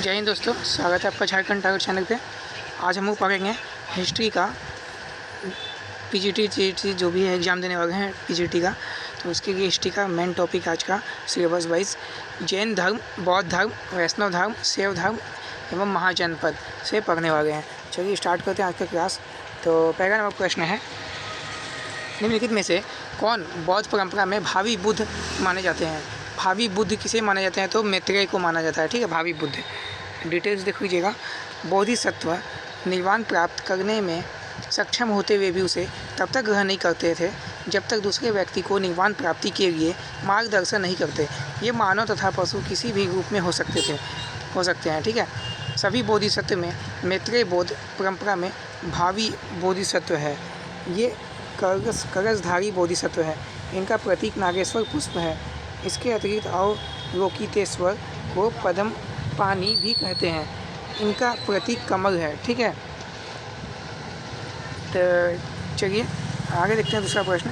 जय हिंद दोस्तों, स्वागत है आपका झारखंड टाइगर चैनल पे। आज हम लोग पढ़ेंगे हिस्ट्री का पीजीटी जो भी है एग्ज़ाम देने वाले हैं पीजीटी का, तो उसके लिए हिस्ट्री का मेन टॉपिक आज का सिलेबस वाइज जैन धर्म, बौद्ध धर्म, वैष्णव धर्म, शैव धर्म एवं महाजनपद से पढ़ने वाले हैं। चलिए स्टार्ट करते हैं आज का क्लास। तो पहला नंबर प्रश्न है, निम्नलिखित में से कौन बौद्ध परंपरा में भावी बुद्ध माने जाते हैं? भावी बुद्ध किसे माने जाते हैं? तो मैत्रेय को माना जाता है। ठीक है, भावी बुद्ध। डिटेल्स देख लीजिएगा। बोधिसत्व निर्वाण प्राप्त करने में सक्षम होते हुए भी उसे तब तक ग्रहण नहीं करते थे जब तक दूसरे व्यक्ति को निर्वाण प्राप्ति के लिए मार्गदर्शन नहीं करते। ये मानव तथा पशु किसी भी रूप में हो सकते हैं। ठीक है, सभी बोधिसत्व में मैत्रेय बौद्ध परंपरा में भावी बोधिसत्व है। ये कलशधारी बोधिसत्व है। इनका प्रतीक नागेश्वर पुष्प है। इसके अतिरिक्त अवलोकितेश्वर को पद्म पानी भी कहते हैं। इनका प्रतीक कमल है। ठीक है, तो चलिए आगे देखते हैं दूसरा प्रश्न।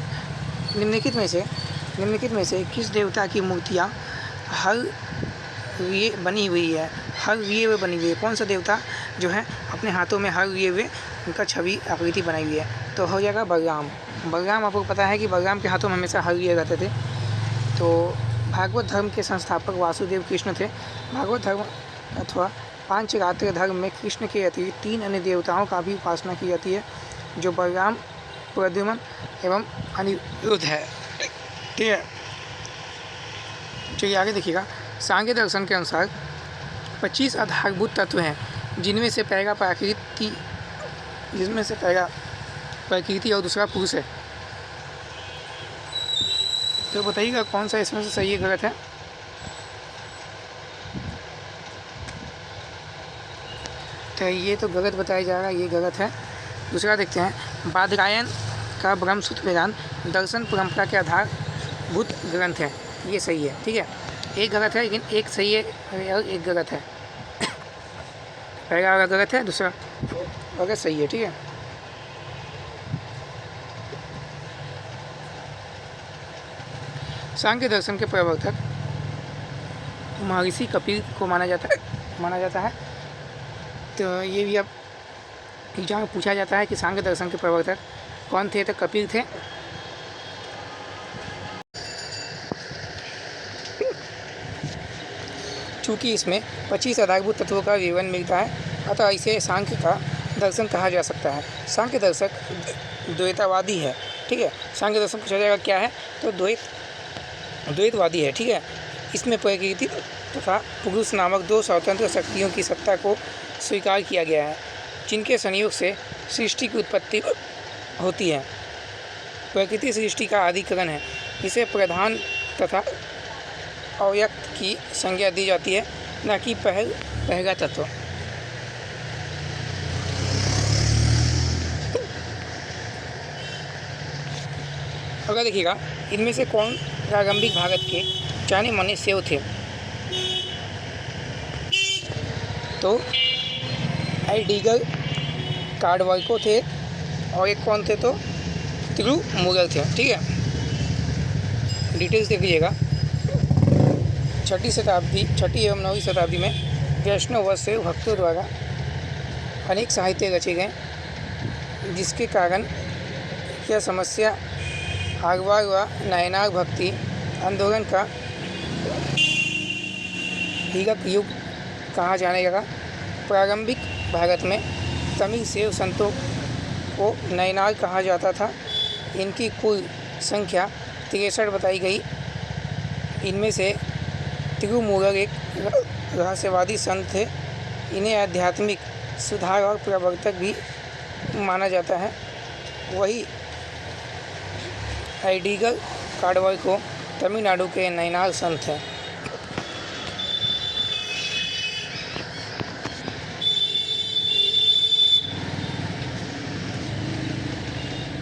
निम्नलिखित में से किस देवता की मूर्तियाँ हर लिए बनी हुई है? हर लिए हुए बनी हुई है। कौन सा देवता जो है अपने हाथों में हर लिए हुए उनका छवि आकृति बनाई हुई है? तो हो जाएगा बलराम। बलराम आपको पता है कि बलराम के हाथों में हमेशा हर लिए रहते थे। तो भागवत धर्म के संस्थापक वासुदेव कृष्ण थे। भागवत धर्म अथवा पांचरात्र धर्म में कृष्ण के अतिरिक्त 3 अन्य देवताओं का भी उपासना की जाती है, जो बलराम, प्रद्युम्न एवं अनिरुद्ध है। ठीक है, चलिए आगे देखिएगा। सांख्य दर्शन के अनुसार 25 आधारभूत तत्व हैं, जिनमें से पहला प्रकृति और दूसरा पुरुष है। तो बताइएगा कौन सा इसमें से सही है, गलत है? तो ये तो गलत बताया जा रहा है, ये गलत है। दूसरा देखते हैं। बादरायण का ब्रह्मसूत्र वेदांत दर्शन परंपरा के आधारभूत ग्रंथ है। ये सही है। ठीक है, एक गलत है लेकिन एक सही है और एक गलत है। पहला वाला गलत है, दूसरा वाला सही है। ठीक है, सांख्य दर्शन के प्रवर्तक महर्षि कपिल को माना जाता है। तो ये भी अब एग्जाम में पूछा जाता है कि सांख्य दर्शन के प्रवर्तक कौन थे? तो कपिल थे। चूँकि इसमें 25 आधारभूत तत्वों का विवरण मिलता है, अतः इसे सांख्य का दर्शन कहा जा सकता है। सांख्य दर्शक द्वैतवादी है। ठीक है, सांख्य दर्शन पूछा जाएगा क्या है? तो द्वैतवादी है। ठीक है, इसमें प्रकृति तथा पुरुष नामक 2 स्वतंत्र शक्तियों की सत्ता को स्वीकार किया गया है, जिनके संयोग से सृष्टि की उत्पत्ति होती है। प्रकृति सृष्टि का अधिकरण है। इसे प्रधान तथा अव्यक्त की संज्ञा दी जाती है, न कि पहला तत्व। अगर देखिएगा, इनमें से कौन प्रारंभिक भारत के जाने माने शैव थे? तो आइडिगर कार्डवाइको थे और एक कौन थे? तो तिरुमूलर थे। ठीक है, डिटेल्स देख लीजिएगा। 6ठी एवं 9वीं शताब्दी में वैष्णव व शैव भक्तों द्वारा अनेक साहित्य रचे गए, जिसके कारण यह समस्या आगवार व नायनार भक्ति आंदोलन का हीरक युग कहा जाने लगा। प्रारंभिक भारत में तमिल शैव संतों को नायनार कहा जाता था। इनकी कुल संख्या 63 बताई गई। इनमें से तिरुमूलर एक रहस्यवादी संत थे। इन्हें आध्यात्मिक सुधार और प्रवर्तक भी माना जाता है। वही आइडिगर कार्डवाइको तमिलनाडु के नायनार संत हैं।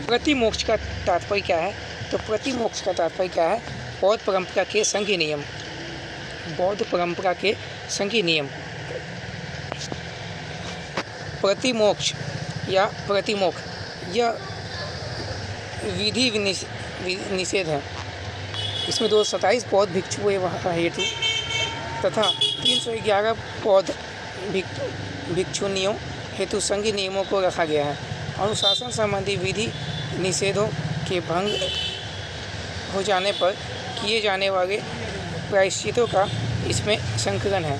प्रतिमोक्ष का तात्पर्य क्या है? तो प्रतिमोक्ष का तात्पर्य क्या है? बौद्ध परंपरा के संघीय नियम। प्रतिमोक्ष या प्रतिमोक्ष यह विधि निषेध है। इसमें 227 बौद्ध भिक्षु एवं हेतु तथा 311 बौद्ध भिक्षुनियों हेतु संघीय नियमों को रखा गया है। अनुशासन संबंधी विधि निषेधों के भंग हो जाने पर किए जाने वाले प्रायश्चितों का इसमें संकलन है।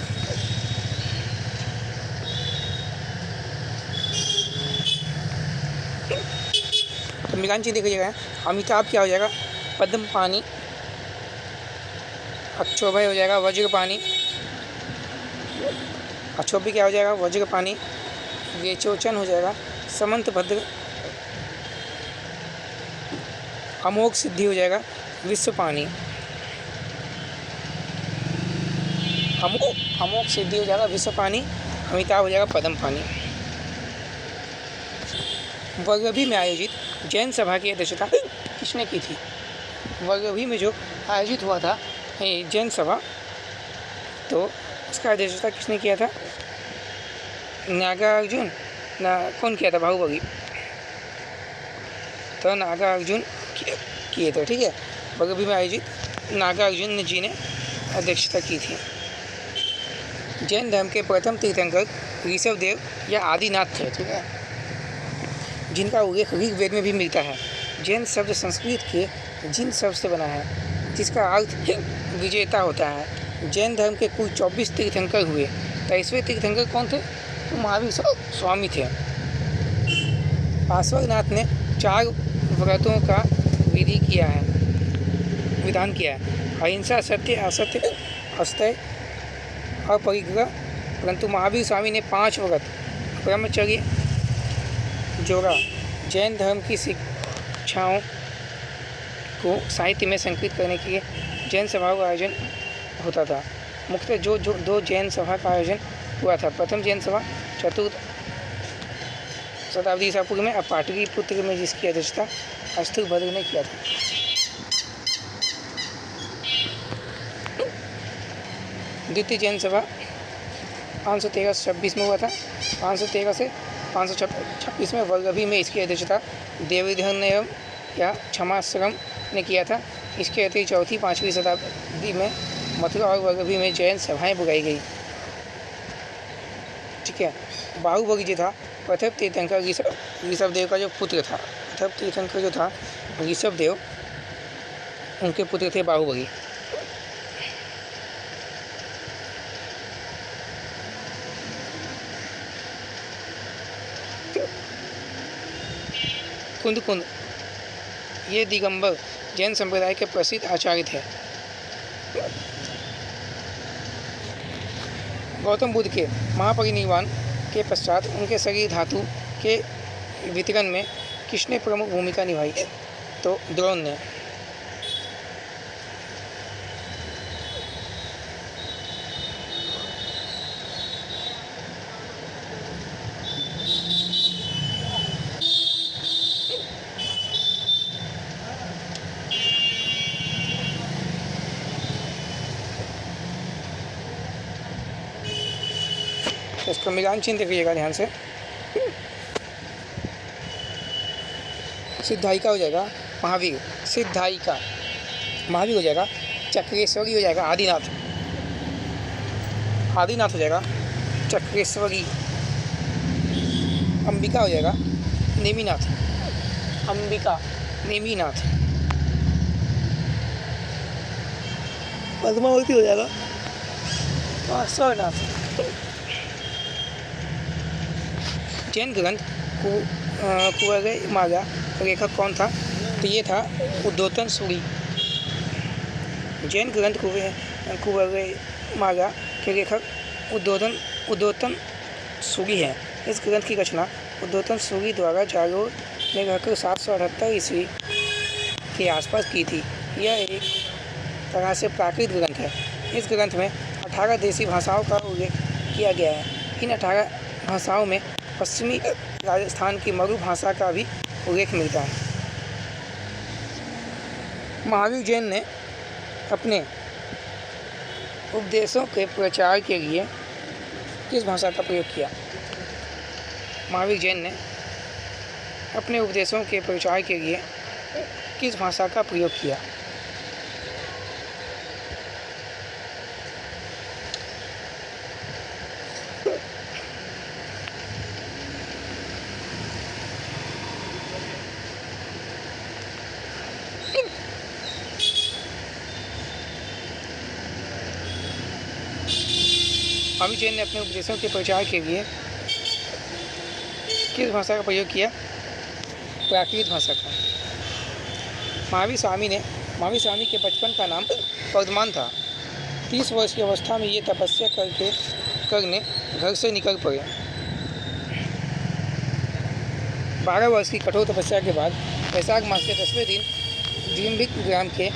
तो मिलान देखिएगा, अमिताभ क्या हो जाएगा, पद्म पानी, अक्षोभय हो जाएगा वज्र पानी, अक्षोभ्य क्या हो जाएगा वज्र पानी, वेचोचन हो जाएगा समंत भद्र, अमोघ सिद्धि हो जाएगा विश्व पानी, अमोघ सिद्धि हो जाएगा विश्व पानी, अमिताभ हो जाएगा पद्म पानी। वग्रभी में आयोजित जैन सभा की अध्यक्षता किसने की थी? वग्रभी में जो आयोजित हुआ था जैन सभा, तो उसका अध्यक्षता किसने किया था? नागार्जुन कौन किया था? बाहुबली। तो नागार्जुन किए थे, ठीक है। वग्रभी में आयोजित नागार्जुन जी ने अध्यक्षता की थी। जैन धर्म के प्रथम तीर्थंकर ऋषभदेव या आदिनाथ थे, ठीक है, जिनका उल्लेख ऋग्वेद में भी मिलता है। जैन शब्द संस्कृत के जिन शब्द से बना है, जिसका अर्थ विजेता होता है। जैन धर्म के कुल 24 तीर्थंकर हुए। 23वें तीर्थंकर कौन थे? तो महावीर स्वामी थे। पार्श्वनाथ ने 4 व्रतों का विधान किया है। अहिंसा, सत्य, असत्य, अस्तेय, अपरिग्रह। परंतु महावीर स्वामी ने 5 व्रत ब्रह्मचर्य जोड़ा। जैन धर्म की शिक्षाओं को साहित्य में संकलित करने के लिए जैन सभाओं का आयोजन होता था। मुख्यतः जो 2 जैन सभा का आयोजन हुआ था। प्रथम जैन सभा 4th शताब्दी ईसा पूर्व में, अब पाटलिपुत्र में, जिसकी अध्यक्षता अस्थुभद्र ने किया था। द्वितीय जैन सभा 513 से 26 में हुआ था। 513 से 526 में वग्रभी में इसकी अध्यक्षता देवधर्म या क्षमाश्रम ने किया था। इसके अतिरिक्त 4वीं 5वीं शताब्दी में मथुरा और वग्रभी में जैन सभाएं बुलाई गई, ठीक है। बाहुबली जो था प्रथम तीर्थंकर ऋषभदेव का जो पुत्र था। प्रथम तीर्थंकर जो था ऋषभदेव, उनके पुत्र थे बाहुबली। कुंद ये दिगंबर जैन संप्रदाय के प्रसिद्ध आचार्य थे। गौतम बुद्ध के महापरिनिर्वाण के पश्चात उनके शरीर धातु के वितरण में किसने प्रमुख भूमिका निभाई? तो द्रोण ने। इसका मिलान चिन्ह देखिएगा ध्यान से। सिद्धायिका हो जाएगा महावीर, सिद्धायिका महावीर हो जाएगा। चक्रेश्वरी हो जाएगा आदिनाथ, आदिनाथ हो जाएगा चक्रेश्वरी। अंबिका हो जाएगा नेमिनाथ, अंबिका नेमिनाथ। पद्मावती हो जाएगा पार्श्वनाथ। जैन ग्रंथ कुवलय मागा लेखक कौन था? तो ये था उद्योतन सूरी। जैन ग्रंथ कुवलय मागा के लेखक उद्योतन सूरी है। इस ग्रंथ की रचना उद्योतन सूरी द्वारा जालोर में रहकर 778 ईस्वी के आसपास की थी। यह एक तरह से प्राकृत ग्रंथ है। इस ग्रंथ में 18 देसी भाषाओं का उल्लेख किया गया है। इन 18 भाषाओं में पश्चिमी राजस्थान की मरु भाषा का भी उल्लेख मिलता है। महावीर जैन ने अपने उपदेशों के प्रचार के लिए किस भाषा का प्रयोग किया? महावीर जैन ने अपने उपदेशों के प्रचार के लिए किस भाषा का प्रयोग किया? महावीर जैन ने अपने उपदेशों के प्रचार के लिए किस भाषा का प्रयोग किया? प्राकृत भाषा का। महावीर स्वामी के बचपन का नाम वर्धमान था। 30 वर्ष की अवस्था में ये तपस्या करने घर से निकल पड़े। 12 वर्ष की कठोर तपस्या के बाद वैशाख मास के 10वें दिन जिम्बिक ग्राम के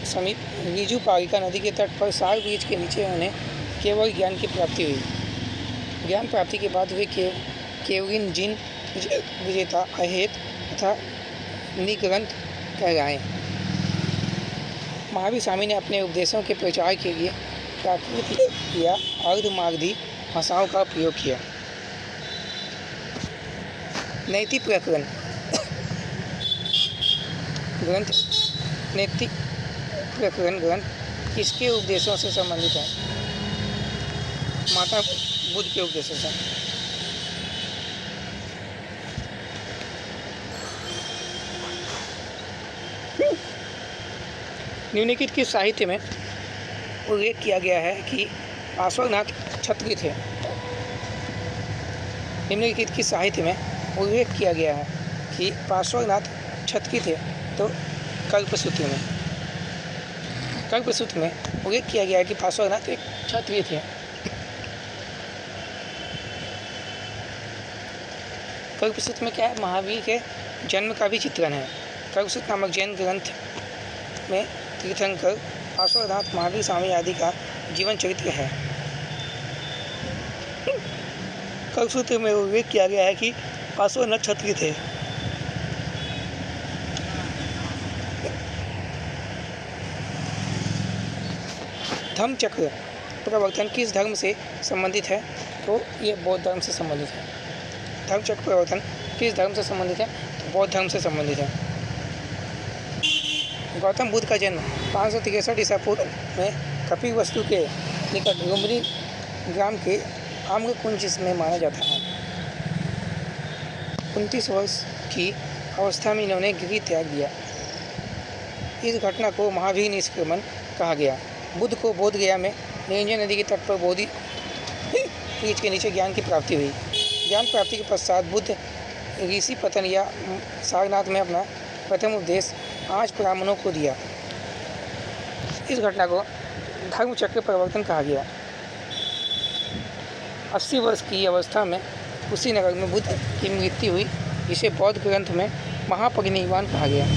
समीप रीजू पारिका नदी के तट पर साग वृक्ष के नीचे उन्हें केवल ज्ञान की प्राप्ति हुई। ज्ञान प्राप्ति के बाद वे केवलिन जिन विजेता अहेत तथा निग्रंथ कहलाए। महावीर स्वामी ने अपने उपदेशों के प्रचार के लिए प्राकृत या अर्धमागधी भाषाओं का प्रयोग किया। नैतिक प्रकरण ग्रंथ। नैतिक प्रकरण ग्रंथ किसके उपदेशों से संबंधित है? माता बुद्ध के उपदेशों से। निम्नलिखित के साहित्य में उल्लेख किया गया है कि पार्श्वनाथ क्षत्रिय थे। निम्नलिखित के साहित्य में उल्लेख किया गया है कि पार्श्वनाथ क्षत्रिय थे। तो कल्पसूत्र में उल्लेख किया गया है कि पार्श्वनाथ एक क्षत्रिय थे। कल्पसूत्र में क्या है? महावीर के जन्म का भी चित्रण है। कल्पसूत्र नामक जैन ग्रंथ में तीर्थंकर पार्श्वनाथ महावीर स्वामी आदि का जीवन चरित्र है। कल्पसूत्र में उल्लेख किया गया है कि पार्श्वनाथ क्षत्रिय थे। धम्मचक्र प्रवर्तन किस धर्म से संबंधित है? तो ये बौद्ध धर्म से संबंधित है। धम्मचक्र प्रवर्तन किस धर्म से संबंधित है? तो बौद्ध धर्म से संबंधित है। गौतम बुद्ध का जन्म 563 ईसा पूर्व में कपिलवस्तु के निकट लुम्बिनी ग्राम के आम्रकुंज में माना जाता है। 29 वर्ष की अवस्था में इन्होंने गृह त्याग दिया। इस घटना को महावीर निष्क्रमण कहा गया। बुद्ध को बोध गया में निरंजन नदी के तट पर बोधि वृक्ष के नीचे ज्ञान की प्राप्ति हुई। ज्ञान प्राप्ति के पश्चात बुद्ध ऋषि पतन या सारनाथ में अपना प्रथम उपदेश 5 ब्राह्मणों को दिया। इस घटना को धर्मचक्र प्रवर्तन कहा गया। 80 वर्ष की अवस्था में कुशीनगर में बुद्ध की मृत्यु हुई, जिसे बौद्ध ग्रंथ में महापरिनिर्वाण कहा गया।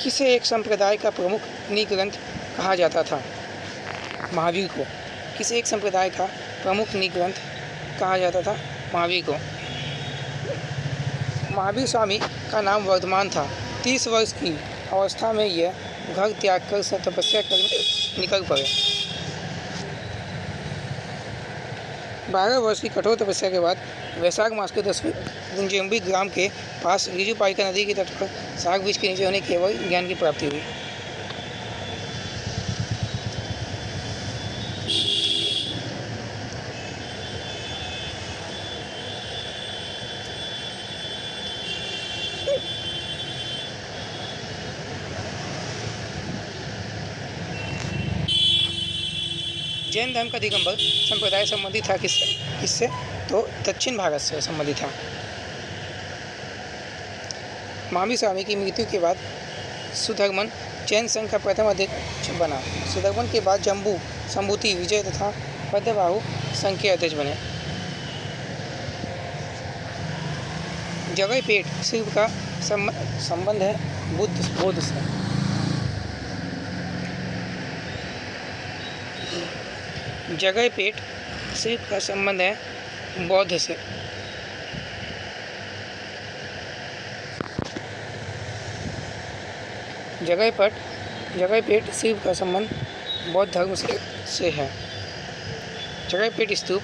किसे एक संप्रदाय का प्रमुख निग्रंथ कहा जाता था? महावीर को। किसे एक संप्रदाय का प्रमुख निग्रंथ कहा जाता था? महावीर को। महावीर स्वामी का नाम वर्धमान था। 30 वर्ष की अवस्था में यह घर त्याग कर तपस्या करने निकल पड़े। 12 वर्ष की कठोर तपस्या के बाद वैशाख मास के 10वें दिन जिम्बिक ग्राम के पास रीजू पारिका नदी के तट पर साग वृक्ष के नीचे उन्हें केवल ज्ञान की प्राप्ति हुई। जैन धर्म का दिगंबर संप्रदाय संबंधित था किससे? तो दक्षिण भारत से संबंधित था। महावीर स्वामी की मृत्यु के बाद सुधर्मन जैन संघ का प्रथम अध्यक्ष बना। सुधर्मन के बाद जम्बू, संभूति, विजय तथा बद्धबाहु संघ के अध्यक्ष बने। जगह पेट शिव का संबंध है बौद्ध से। जगह पेट शिव का संबंध है बौद्ध से। जगहपेट शिव का संबंध बौद्ध धर्म से है। जगहपेट स्तूप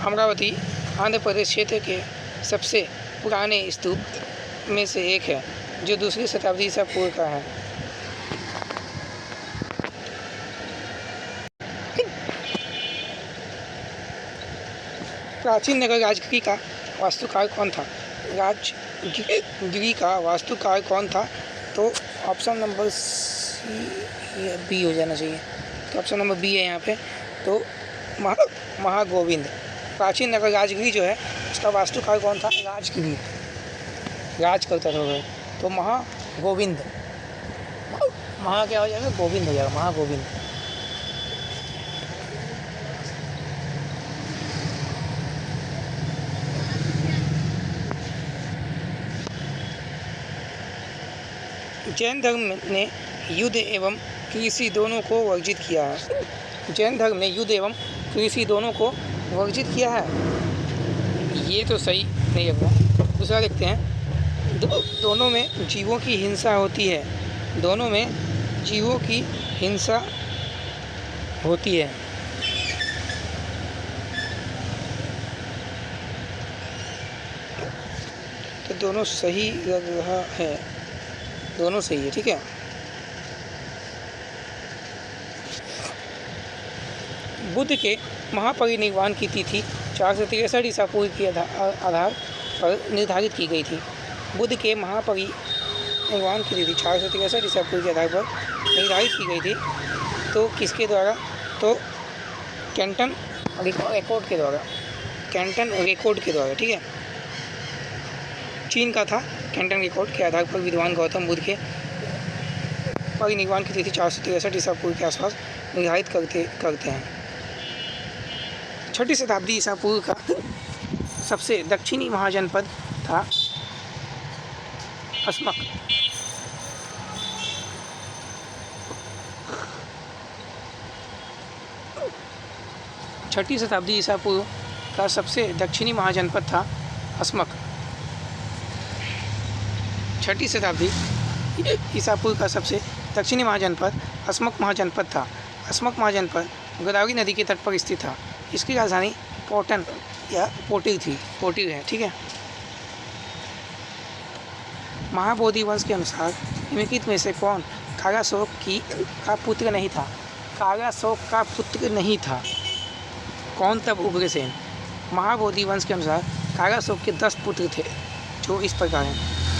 अमरावती आंध्र प्रदेश क्षेत्र के सबसे पुराने स्तूप में से एक है, जो 2री शताब्दी ईसा पूर्व का है। प्राचीन नगर राजगिरी का वास्तुकार कौन था? राजगिरी का वास्तुकार कौन था? तो ऑप्शन नंबर सी या बी हो जाना चाहिए। तो ऑप्शन नंबर बी है यहाँ पे। तो महागोविंद। प्राचीन नगर राजगिरी जो है उसका वास्तुकार कौन था? राजगिरी राज करता था। तो महागोविंद। महा क्या हो जाएगा? गोविंद हो जाएगा, महागोविंद। जैन धर्म ने युद्ध एवं कृषि दोनों को वर्जित किया है। जैन धर्म ने युद्ध एवं कृषि दोनों को वर्जित किया है। ये तो सही नहीं है। दूसरा देखते हैं। दोनों में जीवों की हिंसा होती है। दोनों में जीवों की हिंसा होती है। तो दोनों सही लग रहा है। दोनों सही है, ठीक है। बुद्ध के महापरिनिर्वाण की तिथि 463 ईसा पूर्व के आधार पर निर्धारित की गई थी। बुद्ध के महापरिनिर्वाण की तिथि 463 ईसा पूर्व के आधार पर निर्धारित की गई थी। तो किसके द्वारा? तो कैंटन रिकॉर्ड के द्वारा। कैंटन रिकॉर्ड के द्वारा, ठीक है। चीन का था। कैंटन रिकॉर्ड के आधार पर विद्वान गौतम बुद्ध के परिनिर्वाण की तिथि 463 ईसा पूर्व के आसपास निर्धारित करते हैं। 6ठी शताब्दी ईसा पूर्व का सबसे दक्षिणी महाजनपद था अस्मक। 6ठी शताब्दी ईसा पूर्व का सबसे दक्षिणी महाजनपद था अस्मक। 6ठी शताब्दी ईसा पूर्व का सबसे दक्षिणी महाजनपद अस्मक महाजनपद था। अस्मक महाजनपद गोदावरी नदी के तट पर स्थित था। इसकी राजधानी पोटन या पोटिर है, ठीक है। महाबोधि वंश के अनुसार निम्नलिखित में से कौन कागाशोक का पुत्र नहीं था? कागाशोक का पुत्र नहीं था। कौन? तब उग्रसेन। महाबोधि वंश के अनुसार कागाशोक के 10 पुत्र थे, जो इस प्रकार हैं: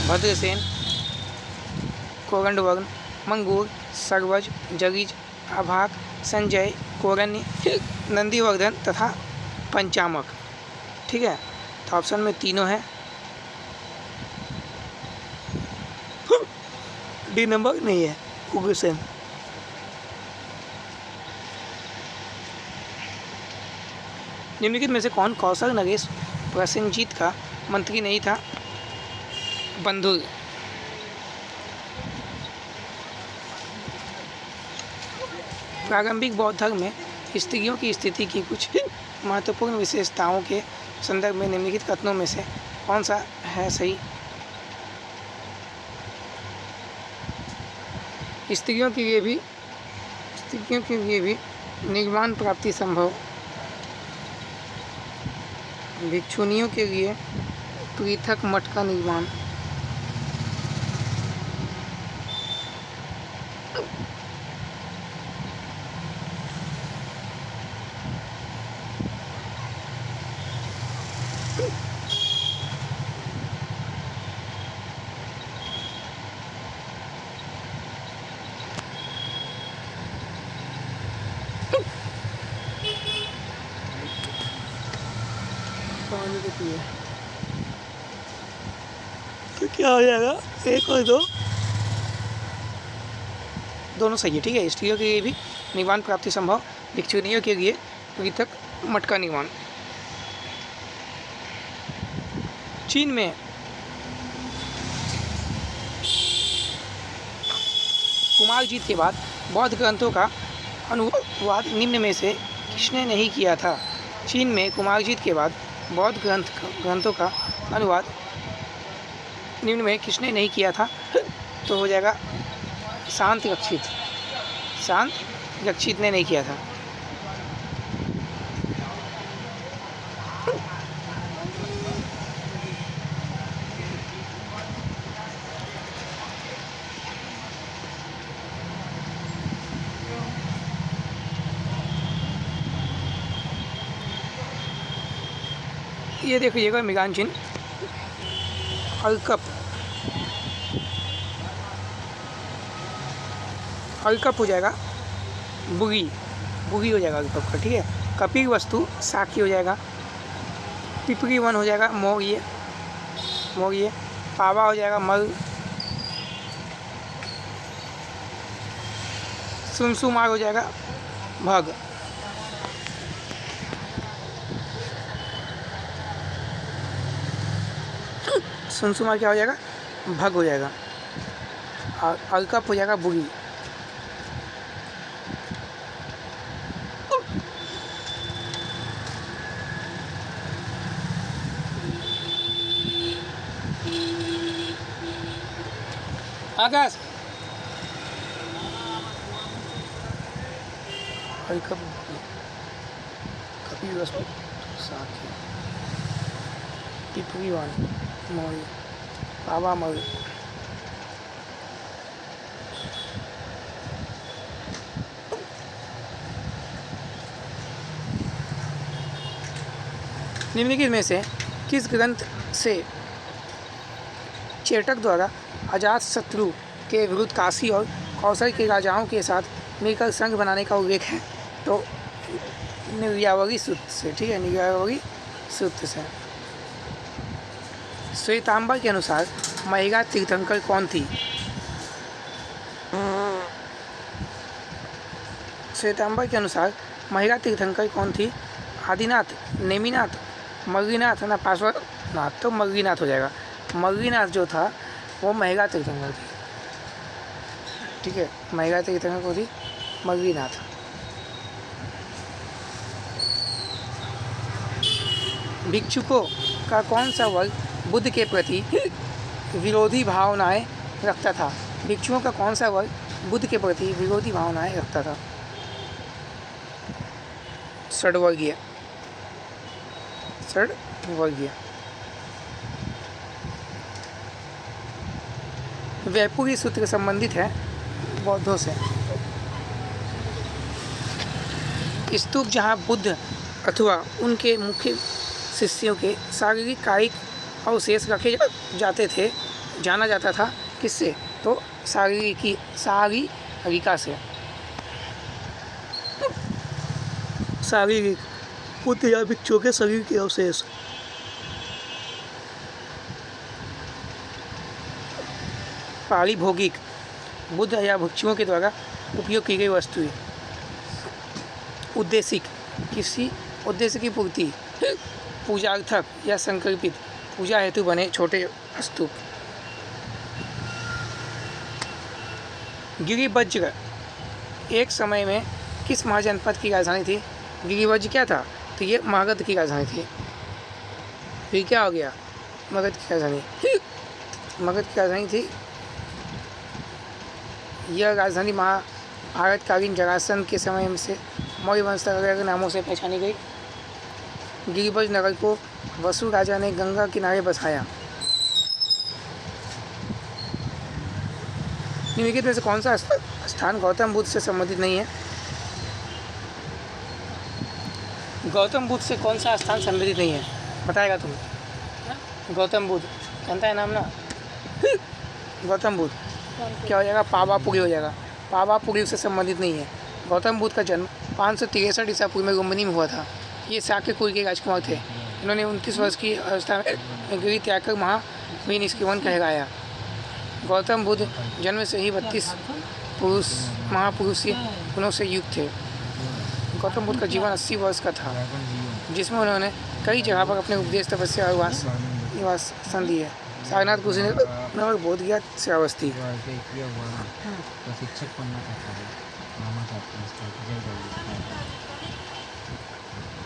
भद्रसेन, कोरंडवर्ण, मंगूर, सर्वज, जगिज, अभाक, संजय, कोरण्य, नंदीवर्धन तथा पंचामक, ठीक है। तो ऑप्शन में तीनों है। डी नंबर नहीं है, उग्रसेन। निम्नलिखित में से कौन कौशल नरेश प्रसेनजीत का मंत्री नहीं था? बंधुर। प्रारंभिक बौद्ध धर्म में स्त्रियों की स्थिति की कुछ महत्वपूर्ण विशेषताओं के संदर्भ में निम्नलिखित कथनों में से कौन सा है सही? स्त्रियों के लिए भी निर्वाण प्राप्ति संभव। भिक्षुनियों के लिए पृथक मठ का निर्माण। तो क्या हो जाएगा? 1 और 2 दोनों सही है, ठीक है। स्त्रियों के लिए भी निर्वाण प्राप्ति संभव। भिक्षुनियों के लिए पृथक मठ का निर्माण। चीन में कुमारजीत के बाद बौद्ध ग्रंथों का अनुवाद निम्न में से किसने नहीं किया था? चीन में कुमारजीत के बाद बौद्ध ग्रंथों का अनुवाद निम्न में किसने नहीं किया था? तो हो जाएगा शांत रक्षित ने नहीं किया था। ये देखिएगा मिगान चिन्ह अलकप हो जाएगा बुगी हो जाएगा अलकप का, ठीक है। कपिल वस्तु साखी हो जाएगा। पिपरी वन हो जाएगा मोगिए। पावा हो जाएगा मल। सुमसुमार हो जाएगा भग। सुमसुमार क्या हो जाएगा? भग हो जाएगा। और अलकप हो जाएगा बुगी। आकाश अलकप कपिल वस्तु साखी पिपरी वन मोल पावा मल। निम्नलिखित में से किस ग्रंथ से चेटक द्वारा अजातशत्रु के विरुद्ध काशी और कौशल के राजाओं के साथ मिलकर संघ बनाने का उल्लेख है? तो निर्यावरी सूत्र से, ठीक है, निर्यावरी सूत्र से। श्वेतांबर के अनुसार महिला तीर्थंकर कौन थी? श्वेतांबर के अनुसार महिला तीर्थंकर कौन थी? आदिनाथ, नेमिनाथ, मर्गीनाथ ना पार्श्वनाथ? तो मर्गीनाथ हो जाएगा। मर्गीनाथ जो था वो महिला तीर्थंकर थी, ठीक है। महिला तीर्थंकर को थी मर्गीनाथ। भिक्षुकों का कौन सा वर्ग बुद्ध के प्रति विरोधी भावनाएं रखता था? भिक्षुओं का कौन सा वर्ग बुद्ध के प्रति विरोधी भावनाएं रखता था? षड्वर्गीय। वैपुरी सूत्र संबंधित है बौद्धों से। स्तूप जहाँ बुद्ध अथवा उनके मुख्य शिष्यों के शारीरिक कायिक अवशेष रखे जाते थे जाना जाता था किससे? तो शारीरिका से। शारीरिक बुद्ध या भिक्षुओं के शरीर के अवशेष। पारिभोगिक बुद्ध या भिक्षुओं के द्वारा उपयोग की गई वस्तुएं। उद्देशिक किसी उद्देश्य की पूर्ति। पूजार्थक या संकल्पित पूजा हेतु बने छोटे स्तूप। गिरिवज्र एक समय में किस महाजनपद की राजधानी थी? गिरिवज्र क्या था? तो ये मगध की राजधानी थी। फिर क्या हो गया? मगध की राजधानी थी। यह राजधानी महाभारतकालीन जरासंध के समय से मौर्य वंश तक अलग नामों से पहचानी गई। गिरिवज्र नगर को वसु राजा ने गंगा किनारे बसाया। निम्नलिखित में से कौन सा स्थान गौतम बुद्ध से संबंधित नहीं है? गौतम बुद्ध से कौन सा स्थान संबंधित नहीं है? बताएगा तुम? गौतम बुद्ध जानता है नाम ना? गौतम बुद्ध क्या हो जाएगा? पावापुरी हो जाएगा। पावापुरी से संबंधित नहीं है। गौतम बुद्ध का जन्म 563 ईसा पूर्व में लुम्बिनी में हुआ था। ये शाक्य कुल के राजकुमार थे। इन्होंने 29 वर्ष की अवस्था में गिरि त्याग कर महावीर निष्क्रियण कहलाया। गौतम बुद्ध जन्म से ही 32 महापुरुषीय गुणों से युक्त थे। गौतम बुद्ध का जीवन 80 वर्ष का था, जिसमें उन्होंने कई जगह पर अपने उपदेश, तपस्या और निवास स्थान दिए। सारनाथ कुशीनगर बोध गया श्रावस्ती।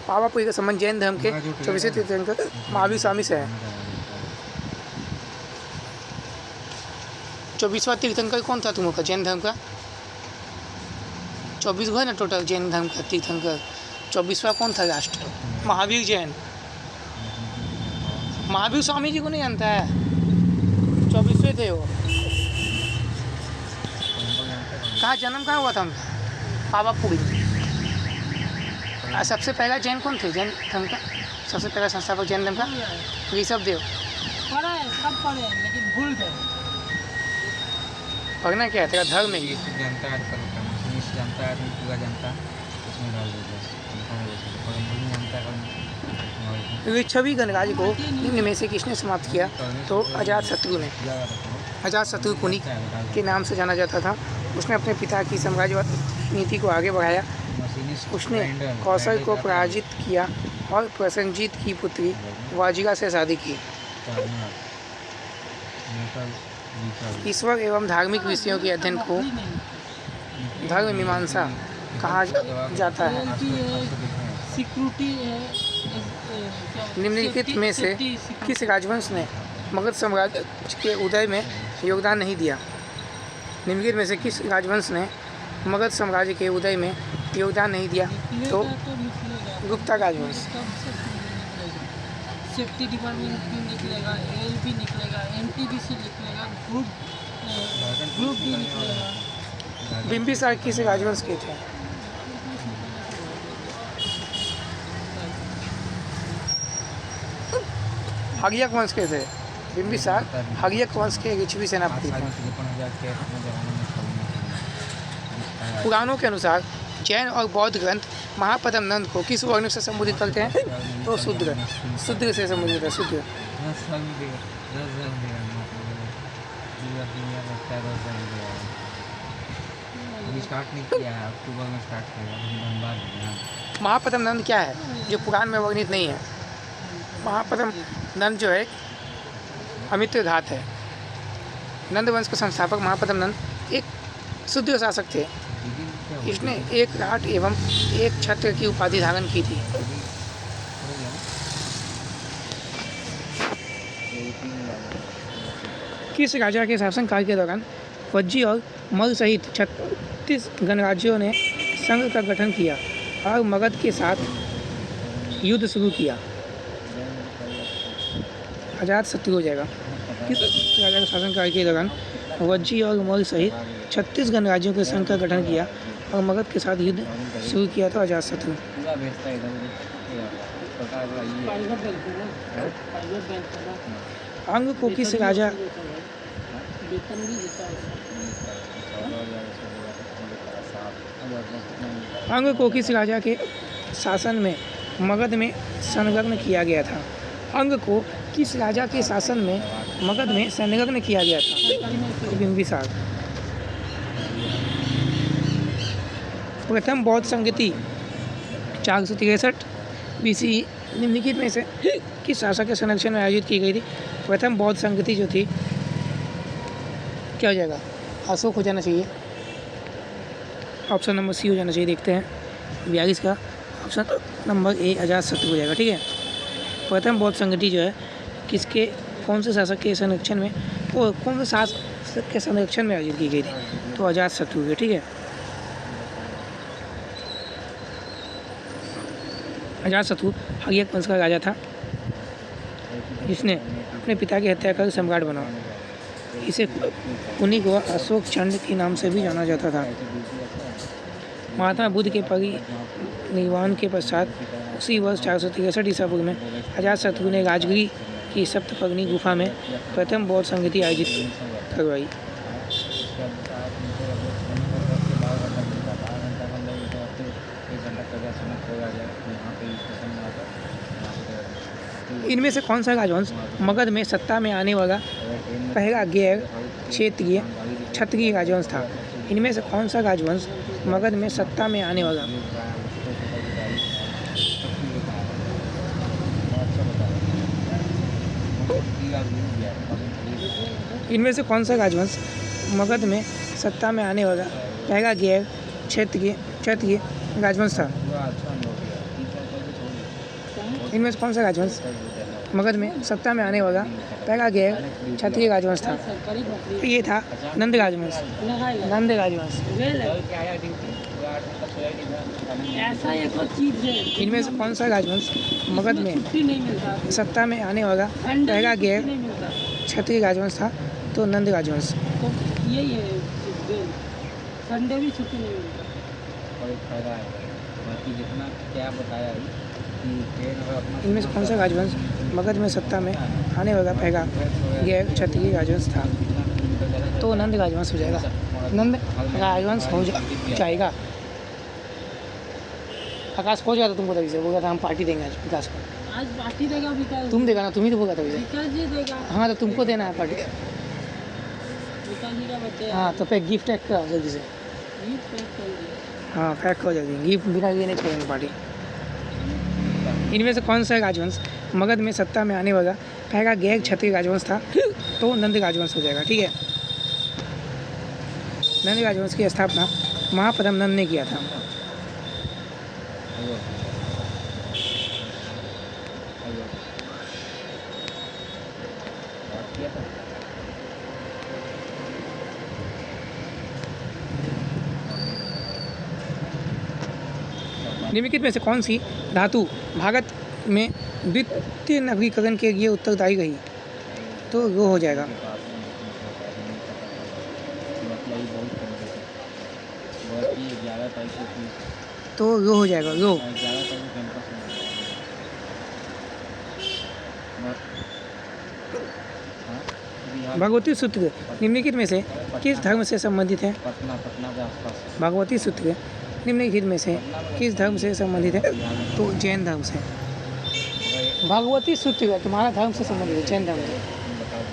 पावापुरी का संबंध जैन धर्म के 24वें तीर्थंकर महावीर स्वामी से है। 24वां तीर्थंकर कौन था तुम लोग का जैन धर्म का? 24 है ना टोटल जैन धर्म का तीर्थंकर। 24वां कौन था लास्ट? महावीर जैन। महावीर स्वामी जी को नहीं जानता है? 24वें थे वो। कहाँ जन्म कहाँ हुआ था उनका? पावापुरी। सबसे पहला जैन कौन थे जैन धर्म का? सबसे पहला संस्थापक जैन धर्म का ऋषभदेव। पढ़ा है, सब पढ़े हैं, लेकिन भूल गए। पढ़ना क्या है तेरा धर्म में ये? जनता जनता आदमी पूरा जनता उसमें डाल देते हैं। छवि गणराज को निम्न में से किसने समाप्त किया? तो अजातशत्रु ने। अजातशत्रु कुनी के नाम से जाना जाता था। उसने अपने पिता की साम्राज्यवाद नीति को आगे बढ़ाया। उसने कौशल को पराजित किया और प्रसन्नजीत की पुत्री वाजिका से शादी की। ईश्वर एवं धार्मिक विषयों के अध्ययन को धर्म मीमांसा कहा जाता है। निम्नलिखित में से किस राजवंश ने मगध साम्राज्य के उदय में योगदान नहीं दिया? निम्नलिखित में से किस राजवंश ने मगध साम्राज्य के उदय में योगदान नहीं दिया? तो गुप्ता राजवंश। सेफ्टी डिपार्टमेंट भी निकलेगा, एएलपी निकलेगा, एनटीपीसी निकलेगा, ग्रुप डी निकलेगा। बिंबिसार किस राजवंश के थे? हर्यक वंश के थे। बिंबिसार हर्यक वंश के लिच्छवी सेनापति थे। पुराणों के अनुसार जैन और बौद्ध ग्रंथ महापद्म नंद को किस वर्ण से संबोधित करते हैं? तो शूद्र। शूद्र से संबोधित है। शूद्र। स्टार्ट नहीं किया है, अक्टूबर में स्टार्ट करेगा, धनबाद में। महापद्म नंद क्या है जो पुराण में वर्णित नहीं है? महापद्म नंद जो है अमित्र घात है। नंद वंश के संस्थापक महापद्म नंद एक शूद्र शासक थे। इसने एक राट एवं एक छत्र की उपाधि धारण की थी। किस राजा के शासनकाल के दौरान वज्जी और मल सहित 36 गणराज्यों ने संघ का गठन किया और मगध के साथ युद्ध शुरू किया? अजातशत्रु हो जाएगा। किस राजा के शासनकाल के दौरान वज्जी और मल सहित 36 गणराज्यों के संघ का गठन किया और मगध के साथ युद्ध शुरू किया? तो अजातशत्रु। अंग को किस राजा के शासन में मगध में संलग्न किया गया था? अंग को किस राजा के शासन में मगध में संलग्न किया गया था? बिंबिसार। प्रथम बौद्ध संगति 463 BCE निम्नलिखित में से किस शासक के संरक्षण में आयोजित की गई थी? प्रथम बौद्ध संगति जो थी क्या हो जाएगा? अशोक हो जाना चाहिए। ऑप्शन नंबर सी हो जाना चाहिए। देखते हैं 42 का ऑप्शन नंबर ए अजातशत्रु हो जाएगा। ठीक है। प्रथम बौद्ध संगति जो है किसके कौन से शासक के संरक्षण में वो कौन से शासक के संरक्षण में आयोजित की गई थी? तो अजातशत्रु है। ठीक है। अजातशत्रु हर्यक वंश का राजा था जिसने अपने पिता की हत्या कर सम्राट बना। इसे कुनी को अशोक चंड के नाम से भी जाना जाता था। महात्मा बुद्ध के परिनिर्वाण के पश्चात उसी वर्ष 463 ईसा पूर्व में अजातशत्रु ने राजगिरी की सप्तपर्णी गुफा में प्रथम बौद्ध संगति आयोजित करवाई। इनमें से कौन सा राजवंश मगध में सत्ता में आने वाला पहला गैर क्षेत्रीय क्षत्रिय राजवंश था? इनमें से कौन सा राजवंश मगध में सत्ता में आने वाला इनमें से कौन सा राजवंश मगध में सत्ता में आने वाला पहला गैर क्षत्रिय राजवंश था? इनमें से कौन सा राजवंश मगध में सत्ता में आने वाला पहला गैर क्षत्रिय राजवंश था? सरकारी नौकरी तो ये था नंद राजवंश। लगाएगा नंद राजवंश। वेल ऐसा एक और चीज़ है इनमें से कौन सा राजवंश मगध में छुट्टी नहीं मिलता सत्ता में आने वाला संडे पहला में छुट्टी गैर नहीं मिलता क्षत्रिय राजवंश था? तो नंद राजवंश। तो यही है वेल संडे भी छुट्टी नहीं मिलता और एक फायदा है बाकी जितना क्या बताया है कि ट्रेन अगर अपना इनमें से कौन सा राजवंश मगध में सत्ता में आने वाला पहला गैर क्षत्रिय राजवंश था? तो नंद राजवंश हो जाएगा। नंद राजवंश हो जाएगा। आकाश हो जाता तुमको तभी से बोला था हम पार्टी देंगे आज विकास को। आज पार्टी देगा विकास तुम देगा ना, तुम ही तो बोला था विकास। विकास जी देगा हाँ तो तुमको देना है पार्टी। विकास जी का बर्थडे हाँ तो फिर गिफ्ट पैक कराओ जल्दी से। ये पैक कर दिया हाँ पैक करो जल्दी, गिफ्ट बिना ये नहीं छोड़ेंगे पार्टी। इनमें से कौन सा राजवंश मगध में सत्ता में आने वाला पहला गैर क्षत्रिय राजवंश था? तो नंद राजवंश हो जाएगा। ठीक है, नंद राजवंश की स्थापना महापद्म नंद ने किया था। निम्नलिखित में से कौन सी धातु भारत में द्वितीय नगरीकरण के लिए उत्तरदायी रही? तो वो हो जाएगा। तो वो हो जाएगा वो। भगवती सूत्र निम्नलिखित में से किस धर्म से संबंधित है? पटना के आसपास भगवती सूत्र निम्नलिखित में से किस धर्म से संबंधित है? तो जैन धर्म से। भगवती सूत्र तुम्हारा धर्म से संबंधित है, जैन धर्म से।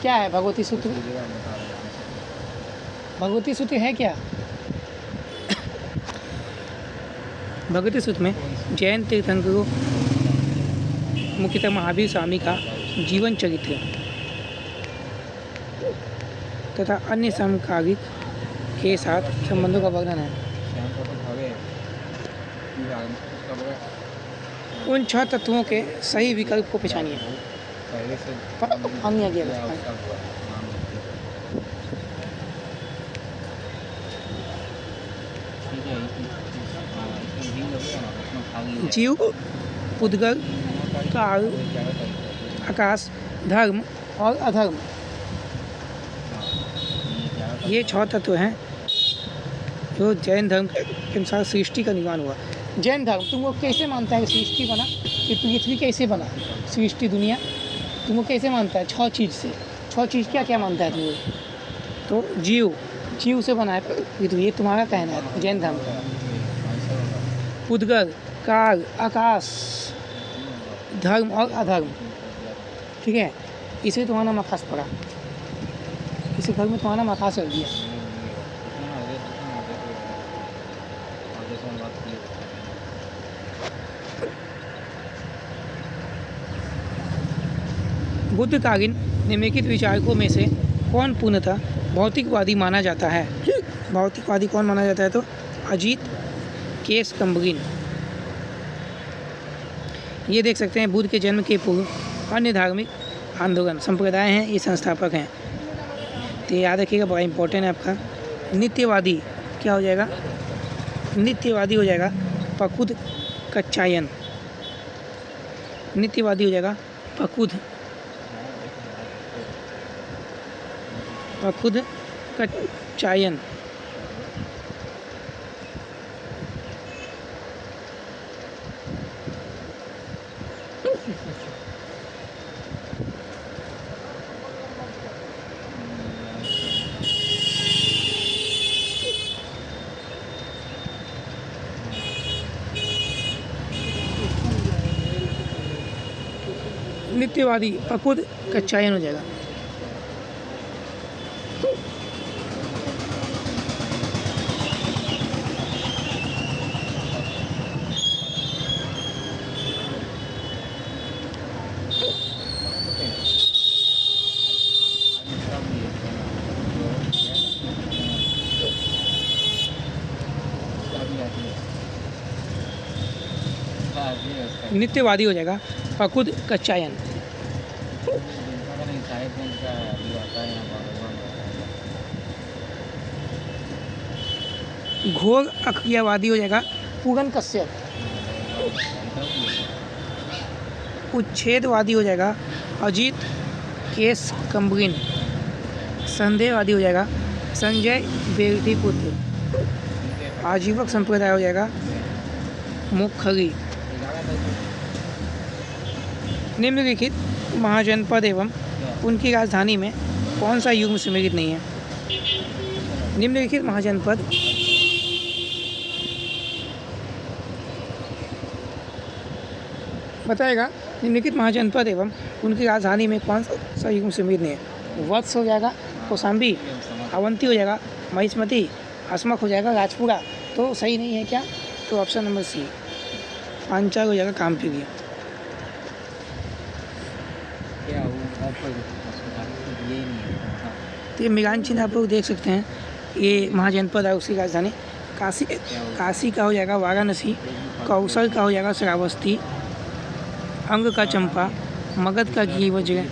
क्या है भगवती सूत्र? भगवती सूत्र है क्या? भगवती सूत्र में जैन तीर्थंकरों मुख्यतः महावीर स्वामी का जीवन चरित्र तथा अन्य समकालिक के साथ संबंधों का वर्णन है। उन 6 तत्वों के सही विकल्प को पहचानिए। अन्य दिया गया जीव, उद्गल, काल, आकाश, धर्म और अधर्म, ये 6 तत्व हैं जो जैन धर्म के अनुसार सृष्टि का निर्माण हुआ। जैन धर्म तुमको कैसे मानता है कि सृष्टि बना? कि पृथ्वी कैसे बना? सृष्टि दुनिया तुमको कैसे मानता है? 6 चीज़ से। 6 चीज़ क्या क्या मानता है तुमको? तो जीव से बना है पृथ्वी, ये तुम्हारा कहना है जैन धर्म का। उद्गल, काल, आकाश, धर्म और अधर्म, ठीक है, इसे तुम्हारा नाम आकाश पड़ा। इसी घर में तुम्हारा नाम आकाश रख दिया। बुद्धकालीन निम्नलिखित विचारकों में से कौन पूर्णतः भौतिकवादी माना जाता है? भौतिकवादी कौन माना जाता है? तो अजीत केस कंबगिन। ये देख सकते हैं बुद्ध के जन्म के पूर्व अन्य धार्मिक आंदोलन संप्रदाय हैं, ये संस्थापक हैं। तो याद रखिएगा, बड़ा इंपॉर्टेंट है आपका। नित्यवादी क्या हो जाएगा? नित्यवादी हो जाएगा पकुद कच्चायन। नित्यवादी हो जाएगा पकुद कच्चायन। नित्यवादी पकुद कच्चायन हो जाएगा। नित्यवादी हो जाएगा पकुद कच्चायन। पता नहीं शायद इनका अभी आता है यहाँ भगवान घोर अक्रियावादी हो जाएगा पूरन कश्यप। उच्छेदवादी हो जाएगा अजीत केस कंबरिन। संदेहवादी हो जाएगा संजय बेगटीपुत्र। आजीवक संप्रदाय हो जाएगा मुखरी। निम्नलिखित महाजनपद एवं उनकी राजधानी में कौन सा युग्म सुमेलित नहीं है? निम्नलिखित महाजनपद बताएगा निम्नलिखित महाजनपद एवं उनकी राजधानी में कौन सा युग्म सुमेलित नहीं है? वत्स हो जाएगा कौशाम्बी, अवंती हो जाएगा महिष्मती, अस्मक हो जाएगा राजपुरा। तो सही नहीं है क्या? तो ऑप्शन नंबर सी पांचाल हो जाएगा कामपीरी। क्या वो ऑफर ये नहीं है। तो ये मिगान चिन्ह आप लोग देख सकते हैं, ये महाजनपद है उसकी राजधानी। काशी का हो जाएगा वाराणसी, कौशल का हो जाएगा श्रावस्ती, अंग का चंपा, मगध का घी वज्र,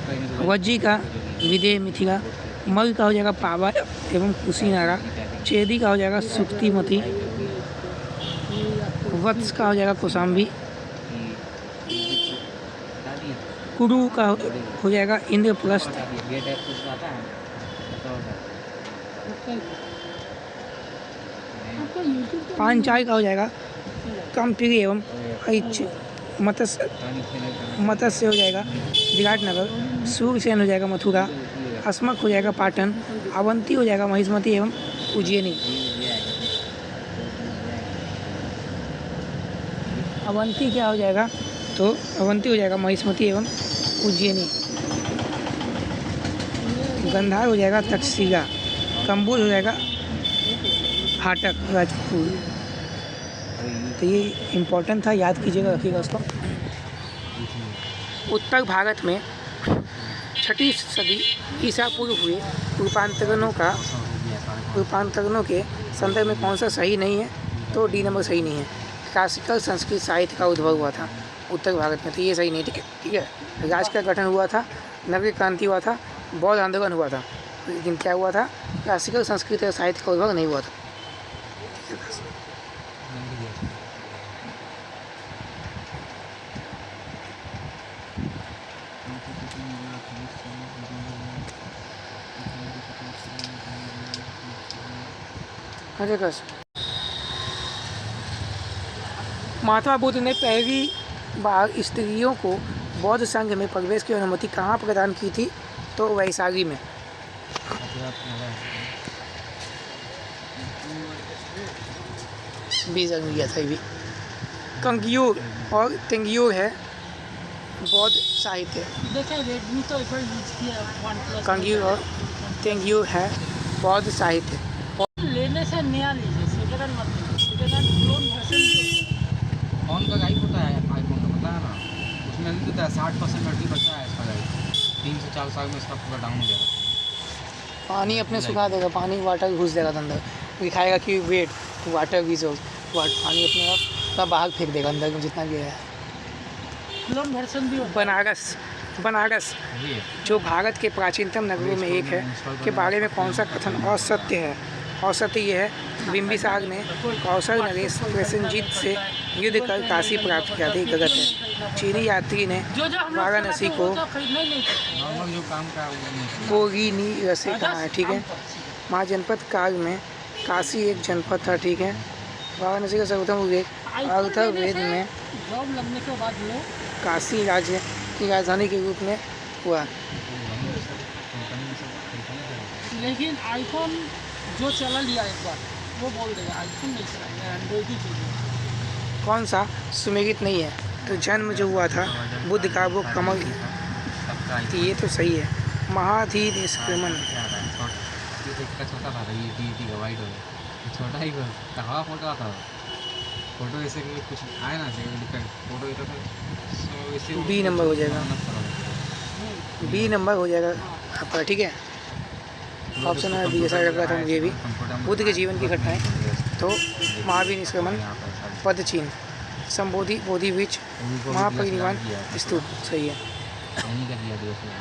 वज्जी का विदेह मिथिला, मल का हो जाएगा पावा एवं कुशीनारा, चेदी का हो जाएगा सुक्तिमती, वत्स का हो जाएगा कौशाम्बी, कुरु का हो जाएगा इंद्रप्रस्थ, पांचाल का हो जाएगा कामपीरी एवं ऐच्छ, मत्स्य हो जाएगा विराटनगर, सूर्यसेन हो जाएगा मथुरा, अस्मक हो जाएगा पाटन, अवंती हो जाएगा महिष्मती एवं उज्जैनी। अवंती क्या हो जाएगा? तो अवंती हो जाएगा महिष्मती एवं उज्जैनी। गंधार हो जाएगा तक्षशिला, कंबोज हो जाएगा हाटक राजपूत। तो ये इम्पोर्टेंट था, याद कीजिएगा, रखिएगा उसको। उत्तर भारत में 6ठी सदी ईसा पूर्व हुए रूपांतरणों के संदर्भ में कौन सा सही नहीं है? तो डी नंबर सही नहीं है। क्लासिकल संस्कृत साहित्य का उद्भव हुआ था उत्तर भारत में, तो ये सही नहीं। ठीक है। राज्य का गठन हुआ था, नगरीय क्रांति हुआ था, बौद्ध आंदोलन हुआ था, लेकिन क्या हुआ था? क्लासिकल संस्कृत या साहित्य का उद्भव नहीं हुआ था। महात्मा बुद्ध ने पहली बार स्त्रियों को बौद्ध संघ में प्रवेश की अनुमति कहाँ प्रदान की थी? तो वैशाली में। बीस गया था भी। कंग्यूर और तेंग्यूर है बौद्ध साहित्य। कंग्यूर और तेंग्यूर है बौद्ध साहित्य। लेने से नया लीजिए, सेकेंड हैंड मत लीजिए। Second hand clone version phone का गाइड होता है, आईफोन का पता है ना, उसमें नहीं देता है 60% बैटरी बचा है इसका गाइड। 3 से 4 साल में इसका पूरा डाउन हो गया। पानी अपने सुखा देगा, पानी वाटर घुस देगा अंदर, दिखाएगा कि वेट वाटर वीजो पानी अपने आप का बाहर फेंक देगा अंदर में जितना भी है। क्लोन वर्जन भी होता बनारस जो भारत के प्राचीनतम नगरों में एक है के बारे में कौन सा कथन असत्य है? औसत्य ये है बिंबिसार ने कौशल नरेश प्रसेनजीत से युद्ध कर काशी प्राप्त किया था, गलत है। चीनी यात्री ने वाराणसी को नॉर्मल जो काम का कोगिनी रसे कहा है, ठीक है। महाजनपद काल में काशी एक जनपद था, ठीक है। वाराणसी का सर्वोत्तम उल्लेख अर्थवेद में जॉब लगने के बाद में काशी राज्य की राजधानी के रूप में हुआ। लेकिन आईफोन जो चला लिया एक बार वो बोल देगा आईफोन नहीं चलाएगा, एंड्रॉइड ही चाहिए। कौन सा सुमेलित नहीं है? तो जन्म जो हुआ था बुद्ध का वो कमल, तो ये तो सही है। महाधि निष्क्रमण छोटा था, ये वाइट हो गया, छोटा ही कहाँ फोटो था, फोटो ऐसे कुछ आए ना फोटो ऐसा बी नंबर हो जाएगा, बी नंबर हो जाएगा आपका, ठीक है। ऑप्शन है बी, ऐसा लग रहा था मुझे भी। बुद्ध के जीवन की घटनाएं, तो महावीर निष्क्रमण पद चिन्ह संबोधि बोधि बीच उनको भी महापरिनिर्वाण दिया स्नान किया। स्तूप। सही है। उन्हीं का दिया दिवस में।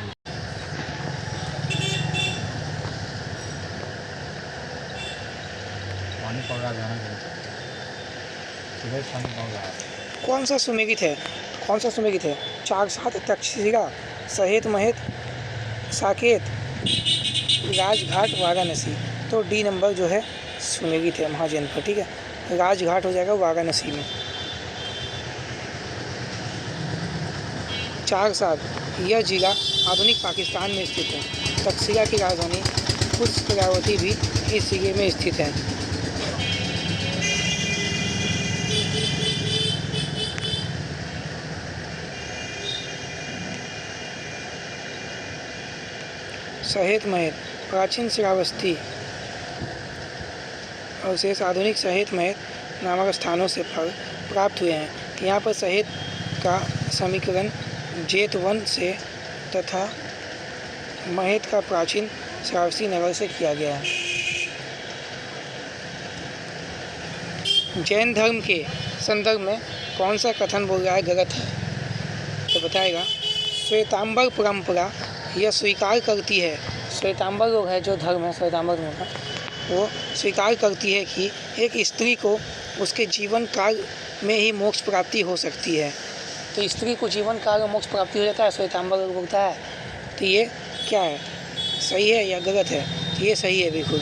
पानी पड़ रहा जाना चाहिए। सुबह पानी पड़ रहा है। कौन सा सुमेलित है? कौन सा सुमेलित है? 4-7 तक्षशिला, सहेत महेत, साकेत, राजघाट, वाराणसी। तो डी नंबर जो है सुमेलित है महाजनपद। ठीक है, राजघाट हो जाएगा वाराणसी में। 4-7 यह जिला आधुनिक पाकिस्तान में स्थित है। तक्षशिला की राजधानी पुष्करावती भी इस जिले में स्थित है। सहेत महल प्राचीन श्रावस्ती अवशेष आधुनिक सहेत महल नामक स्थानों से प्राप्त हुए हैं। यहाँ पर सहेत का समीकरण जेतवन से तथा महेत का प्राचीन श्रावस्ती नगर से किया गया है। जैन धर्म के संदर्भ में कौन सा कथन बोल रहा है गलत है? तो बताएगा, श्वेतांबर परंपरा यह स्वीकार करती है, श्वेतांबर लोग है जो धर्म है, श्वेतांबर धर्म का, वो स्वीकार करती है कि एक स्त्री को उसके जीवन काल में ही मोक्ष प्राप्ति हो सकती है। तो स्त्री को जीवन काल में मोक्ष प्राप्ति हो जाता है, श्वेतांबर लोग बोलता है। तो ये क्या है, सही है या गलत है? तो ये सही है, बिल्कुल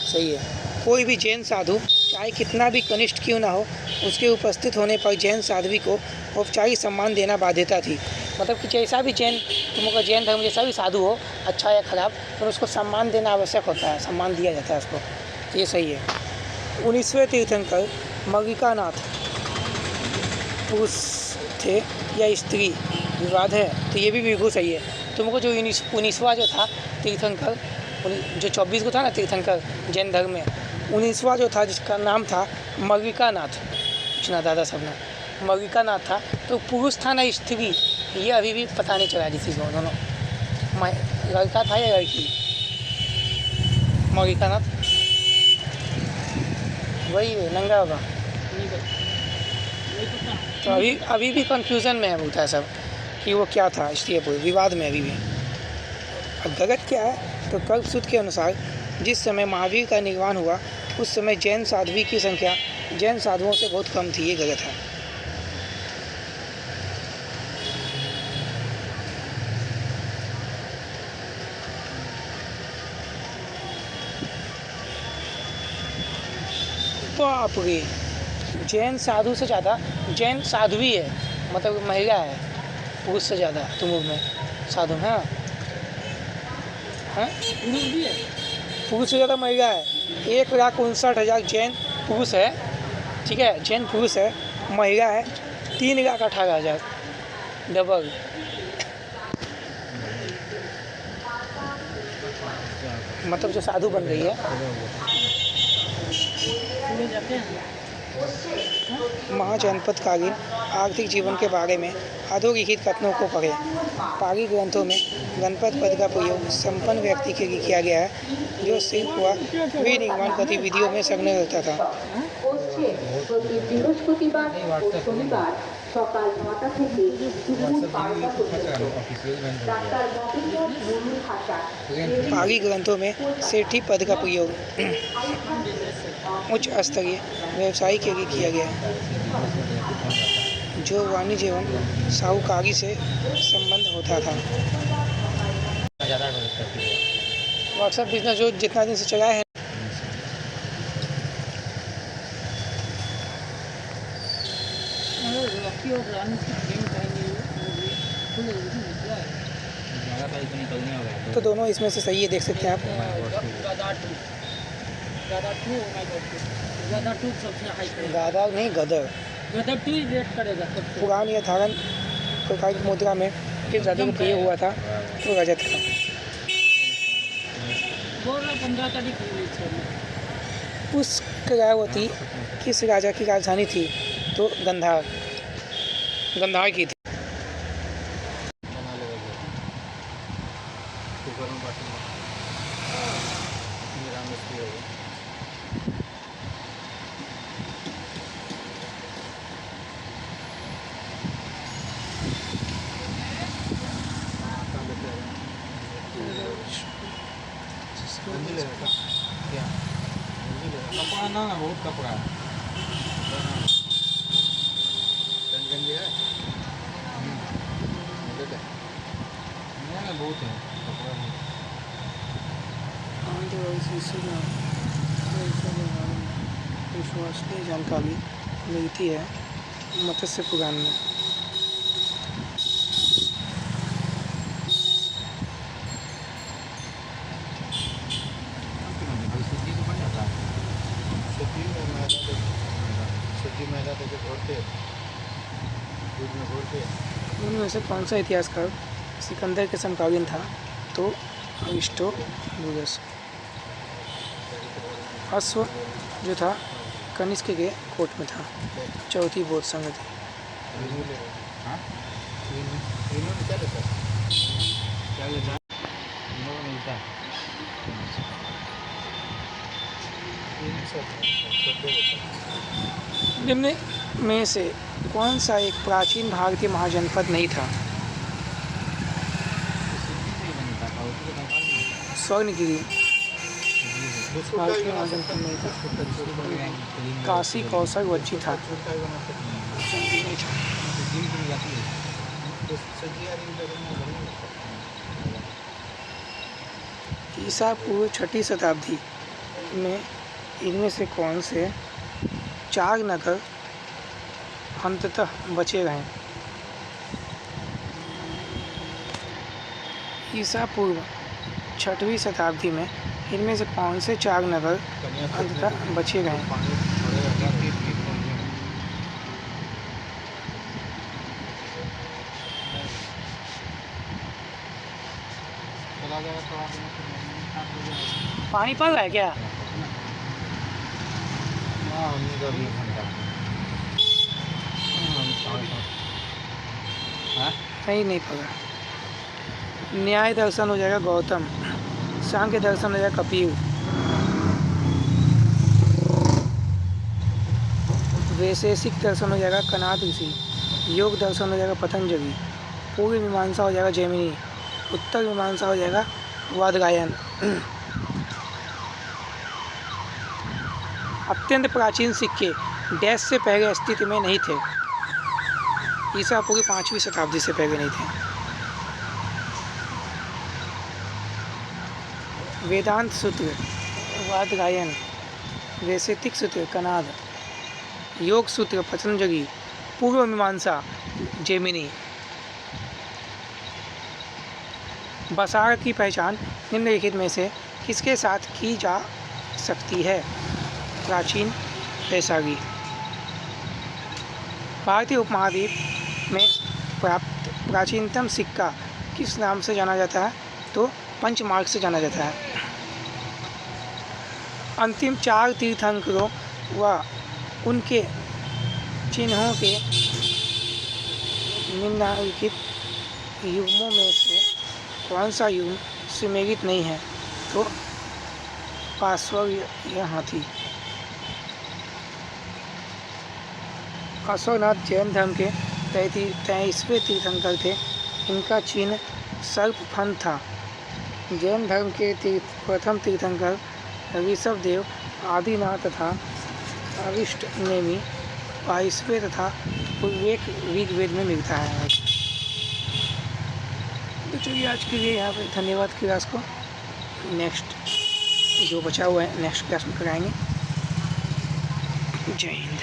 सही है। कोई भी जैन साधु चाहे कितना भी कनिष्ठ क्यों ना हो, उसके उपस्थित होने पर जैन साध्वी को औपचारिक सम्मान देना बाध्यता थी। मतलब कि जैसा भी जैन, तुमको जैन धर्म जैसा भी साधु हो, अच्छा या खराब, तो उसको सम्मान देना आवश्यक होता है, सम्मान दिया जाता है उसको। तो ये सही है। 19वें तीर्थंकर मल्लिकानाथ पुरुष थे या स्त्री, विवाद है। तो ये भी बिल्कुल सही है। तुमको जो 19वां जो था तीर्थंकर, जो 24 को था ना तीर्थंकर जैन धर्म में, 19वां जो था जिसका नाम था मल्लिकानाथ, पूछना दादा सब ने, मल्लिकानाथ था। तो पुरुष था ना स्त्री, ये अभी भी पता नहीं चला किसी को, दोनों लड़का था या लड़की। मल्लिकानाथ वही है, नंगा होगा। तो अभी भी कंफ्यूजन में है, बोलता है सब कि वो क्या था, इसलिए विवाद में अभी भी। अब गलत क्या है? तो कल्पसूत्र के अनुसार जिस समय महावीर का निर्वाण हुआ उस समय जैन साध्वी की संख्या जैन साधुओं से बहुत कम थी। ये गलत है। बाप रे, जैन साधु से ज़्यादा जैन साध्वी है, मतलब महिला है पुरुष से ज़्यादा। तुम लोग में साधु हैं, हाँ पुरुष भी है, पुरुष से ज़्यादा महिला है। 1,59,000 जैन पुरुष है, ठीक है, जैन पुरुष है, महिला है 3,18,000, डबल। मतलब जो साधु बन रही है। पूरे जाते हैं। महाजनपदकालीन आर्थिक जीवन के बारे में अधोलिखित कथनों को पढ़ें। पाली ग्रंथों में गणपत पद का प्रयोग संपन्न व्यक्ति के लिए किया गया है जो शिल्प व विनिर्माण गतिविधियों में संलग्न रहता था। সকাল 9টা থেকে দুপুর 12টা পর্যন্ত ডাক্তার মতিলাল মুর্মুর ভাষা पाली ग्रंथों में सेठी पद का प्रयोग उच्च स्तरीय व्यवसायी के लिए किया गया है जो वाणिज्य एवं साहूकारी से संबंध होता था। व्हाट्सएप बिजनेस जो जितना दिन से चला है, रॉकी और रानी की गेम करेंगे, खुले निकला है। ज़्यादा तारीख को निकलने वाला है। तो दोनों इसमें से सही है, देख सकते हैं आप। गदा टू सबसे हाई करेगा, गादा नहीं गदर। गदा टू ही रेट करेगा सबसे। पुरान या धारण प्रकार की मुद्रा में किस धातु का प्रयोग हुआ था? तो रजत का। 15 तारीख हुई है। पुष्करावती किस राजा की राजधानी थी? तो गंधार, गंधार की थी। ना बहुत कपड़ा है। ना बहुत है कपड़ा बहुत। विश्वसनीय जानकारी मिलती है मत्स्य पुराण में। सब्जी तो बन जाता है। सब्जी मैदा देके घोरते दूध में घोरते। उनमें से कौन सा इतिहासकार सिकंदर के समकालीन था? तो अरिस्टोबुलस। अश्व जो था कनिष्क के कोट में था। चौथी बोध संगति। हाँ इन्होंने क्या लेता क्या लेता है? इन लोगों ने मिलता है। निम्न में से कौन सा एक प्राचीन भारतीय महाजनपद नहीं था? नहीं बनता था उसको कंकाल में। स्वर्णगिरी भारतीय महाजनपद नहीं था। काशी कौशल वज्जी था। नहीं था। सब्जी की जाती है। ईसा पूर्व 6ठी शताब्दी में इनमें से कौन से 4 नगर अंततः बचे रहे? ईसा पूर्व 6वीं शताब्दी में इनमें से कौन से 4 नगर अंततः बचे रहे? चला जाएगा थोड़ा दिन पानी पड़ रहा है क्या? हाँ उन्हीं का भी घंटा। हाँ नहीं पड़ रहा। न्याय दर्शन हो जाएगा गौतम। सांख्य दर्शन हो जाएगा कपिल। वैशेषिक दर्शन हो जाएगा कनाद ऋषि। योग दर्शन हो जाएगा पतंजलि। पूर्व मीमांसा हो जाएगा जैमिनी। उत्तर मीमांसा हो जाएगा वादगायन। अत्यंत प्राचीन सिक्के डैश से पहले स्थिति में नहीं थे। ईसा पूर्व 5वीं शताब्दी से पहले नहीं थे। वेदांत सूत्र वादगायन। वैशेषिक सूत्र कनाद। योग सूत्र पतंजलि। पूर्व मीमांसा जैमिनी। बसार की पहचान निम्नलिखित में से किसके साथ की जा सकती है? प्राचीन वैशाली। भारतीय उपमहाद्वीप में प्राप्त प्राचीनतम सिक्का किस नाम से जाना जाता है? तो पंचमार्क से जाना जाता है। अंतिम 4 तीर्थंकरों व उनके चिन्हों के निम्नलिखित युग्मों में से कौन सा युग्म सुमेलित नहीं है? तो पार्श्व या हाथी। अश्वनाथ जैन धर्म के 23वें तीर्थंकर थे। इनका चिन्ह सर्पफन था। जैन धर्म के प्रथम तीर्थंकर ऋषभदेव आदिनाथ तथा अरिष्ट नेमि 22वें तथा ऋग्वेद में मिलता है। तो चलिए आज के लिए यहाँ पे धन्यवाद क्लास को। नेक्स्ट जो बचा हुआ है नेक्स्ट क्लास में कराएंगे। जय हिंद।